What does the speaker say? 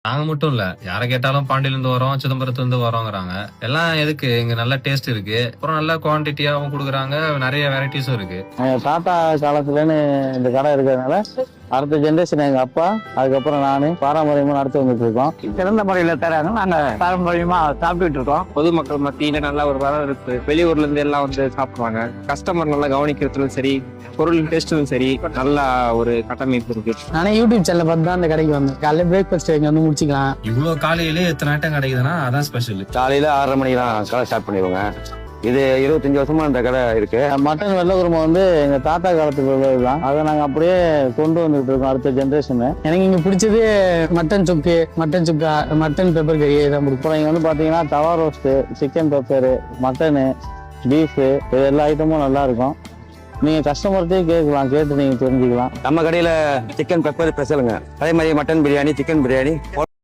நாங்க மட்டும் இல்ல, யார கேட்டாலும் பாண்டியில இருந்து வரோம், சிதம்பரத்துல இருந்து வரோங்கிறாங்க. எல்லாம் எதுக்கு? இங்க நல்ல டேஸ்ட் இருக்கு, அப்புறம் நல்ல குவான்டிட்டியாவும் குடுக்குறாங்க, நிறைய வெரைட்டிஸும் இருக்கு. எங்க தாத்தா காலத்துலன்னு இந்த கடை இருக்கிறதுனால அடுத்த ஜென்ரேஷன் எங்க அப்பா, அதுக்கப்புறம் நானு பாரம்பரியமா நடத்தி வந்துட்டு இருக்கோம். சிறந்த முறையில தராங்க, நாங்க பாரம்பரியமா சாப்பிட்டுட்டு இருக்கோம். பொதுமக்கள் மத்தியில நல்ல ஒரு வரவேற்பு, வெளியூர்ல இருந்து எல்லாம் வந்து சாப்பிடுவாங்க. கஸ்டமர் நல்லா கவனிக்கிறதுலும் சரி, பொருள் டேஸ்டும் சரி, நல்ல ஒரு கட்டமைப்பு இருக்கு. நானே யூடியூப் சேனல் பார்த்து தான் அந்த கடைக்கு வந்தேன். காலையில பிரேக்ஃபாஸ்ட் இங்க வந்து முடிச்சுக்கலாம். இவ்வளவு காலையிலே எத்தனை ஐட்டம் கிடைக்குதுன்னா அதான் ஸ்பெஷல். காலையில 6:30 மணிக்கெல்லாம் கடை ஸ்டார்ட் பண்ணிடுவோங்க. இது 25 வருஷமா இந்த கடை இருக்கு. மட்டன் வெள்ளை குருமா வந்து எங்க தாத்தா காலத்துக்கு உள்ளதுதான். அதை நாங்க அப்படியே கொண்டு வந்துட்டு இருக்கோம் அடுத்த ஜென்ரேஷனு. எனக்கு இங்க பிடிச்சது மட்டன் சுக்கு, மட்டன் சுக்கா, மட்டன் பெப்பர் கறி தான் பிடிக்கும். அப்புறம் இங்க வந்து பாத்தீங்கன்னா தவா roast, chicken pepper, mutton, beef, இது எல்லா ஐட்டமும் நல்லா இருக்கும். நீங்க கஸ்டமர்கிட்டயே கேட்கலாம், கேட்டு நீங்க தெரிஞ்சுக்கலாம். நம்ம கடையில சிக்கன் பெப்பர் ஸ்பெஷலுங்க. அதே மாதிரி மட்டன் பிரியாணி, சிக்கன் பிரியாணி